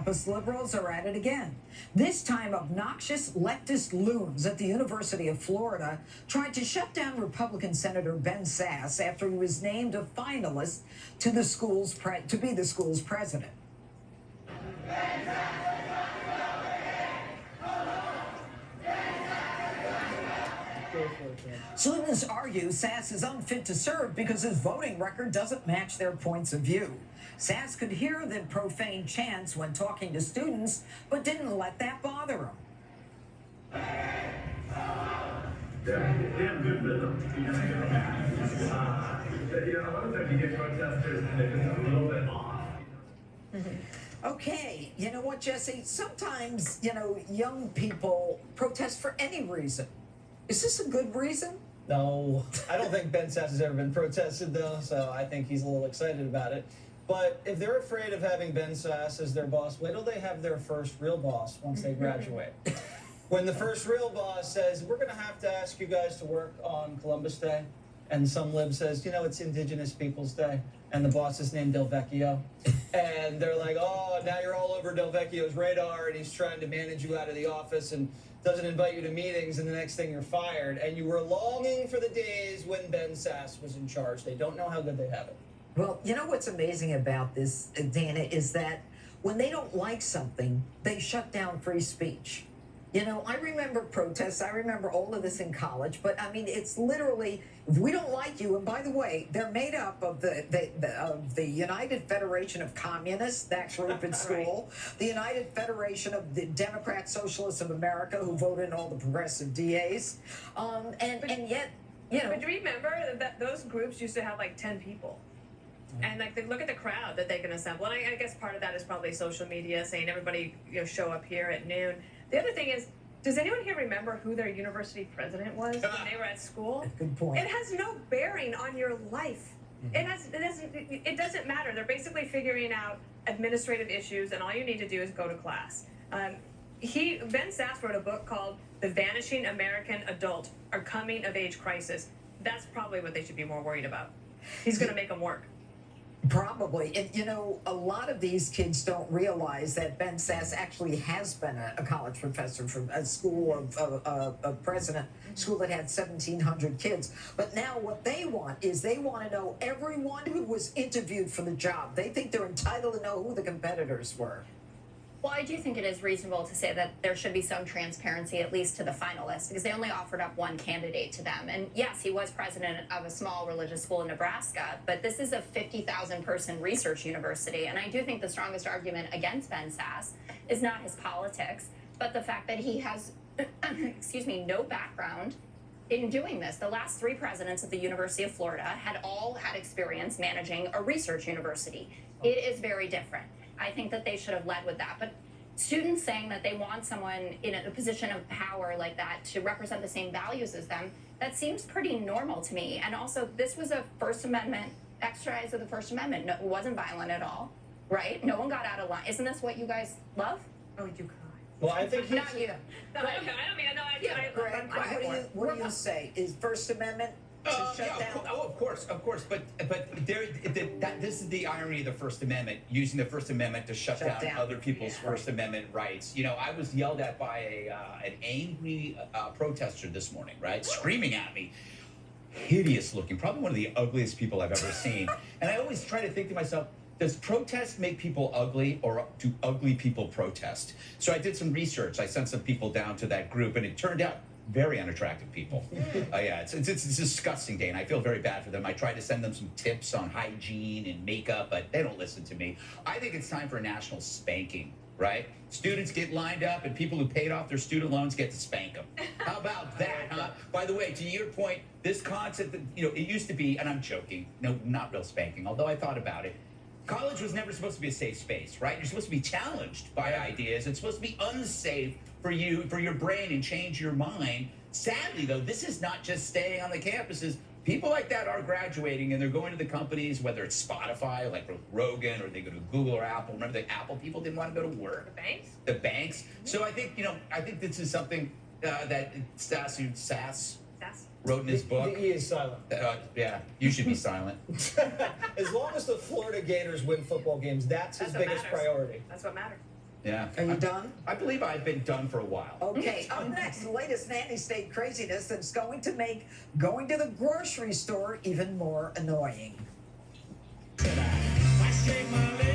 campus liberals are at it again. This time, obnoxious leftist loons at the University of Florida tried to shut down Republican Senator Ben Sasse after he was named a finalist to be the school's president. Students argue Sasse is unfit to serve because his voting record doesn't match their points of view. Sasse could hear the profane chants when talking to students, but didn't let that bother him. Good rhythm. A lot of times you get protesters and they're just a little bit off. Okay, you know what, Jesse? Sometimes, young people protest for any reason. Is this a good reason? No, I don't think Ben Sasse has ever been protested, though, so I think he's a little excited about it. But if they're afraid of having Ben Sasse as their boss, wait till they have their first real boss once they graduate. When the first real boss says, we're going to have to ask you guys to work on Columbus Day, and some lib says, it's Indigenous Peoples Day, and the boss is named Del Vecchio, and they're like, oh, now you're all over Del Vecchio's radar, and he's trying to manage you out of the office, and doesn't invite you to meetings, and the next thing you're fired, and you were longing for the days when Ben Sasse was in charge. They don't know how good they have it. Well, you know what's amazing about this, Dana, is that when they don't like something, they shut down free speech. I remember protests. I remember all of this in college. But, it's literally, if we don't like you, and by the way, they're made up of the United Federation of Communists, that group in school, the United Federation of the Democrat Socialists of America, who voted in all the progressive DAs. And yet, But do you remember that those groups used to have like 10 people? And they look at the crowd that they can assemble. And I guess part of that is probably social media saying everybody show up here at noon. The other thing is, does anyone here remember who their university president was when they were at school? Good point. It has no bearing on your life. It doesn't matter. They're basically figuring out administrative issues, and all you need to do is go to class. Ben Sasse wrote a book called The Vanishing American Adult, Our Coming of Age Crisis. That's probably what they should be more worried about. He's going to make them work. Probably. And, a lot of these kids don't realize that Ben Sasse actually has been a college professor from a school of president, school that had 1,700 kids. But now what they want is they want to know everyone who was interviewed for the job. They think they're entitled to know who the competitors were. Well, I do think it is reasonable to say that there should be some transparency, at least to the finalists, because they only offered up one candidate to them. And yes, he was president of a small religious school in Nebraska, but this is a 50,000-person research university. And I do think the strongest argument against Ben Sasse is not his politics, but the fact that he has, no background in doing this. The last three presidents of the University of Florida had all had experience managing a research university. It is very different. I think that they should have led with that. But students saying that they want someone in a position of power like that to represent the same values as them, that seems pretty normal to me. And also, this was a First Amendment exercise of the First Amendment. No, it wasn't violent at all, right? No one got out of line. Isn't this what you guys love? Oh, you cry. Well, I think Not you. No, I don't mean, no, Greg, what do you say? Is First Amendment to shut down? Of course. But this is the irony of the First Amendment, using the First Amendment to shut down other people's First Amendment rights. I was yelled at by an angry protester this morning, right, screaming at me. Hideous looking, probably one of the ugliest people I've ever seen. And I always try to think to myself, does protest make people ugly, or do ugly people protest? So I did some research. I sent some people down to that group, and it turned out very unattractive people. It's disgusting, Dana. I feel very bad for them. I tried to send them some tips on hygiene and makeup, but they don't listen to me. I think it's time for a national spanking, right? Students get lined up, and people who paid off their student loans get to spank them. How about that, huh? By the way, to your point, this concept that, it used to be, and I'm joking, no, not real spanking, although I thought about it, college was never supposed to be a safe space, right? You're supposed to be challenged by ideas. It's supposed to be unsafe for you, for your brain, and change your mind. Sadly, though, this is not just staying on the campuses. People like that are graduating, and they're going to the companies, whether it's Spotify, like Rogan, or they go to Google or Apple. Remember the Apple people didn't want to go to work? The banks? The banks. So I think, I think this is something that Sasse wrote in his book. He is silent. Yeah, you should be silent. As long as the Florida Gators win football games, that's his biggest priority. That's what matters. Yeah. Are you done? I believe I've been done for a while. Okay, up next, the latest nanny state craziness that's going to make going to the grocery store even more annoying. I shake my leg.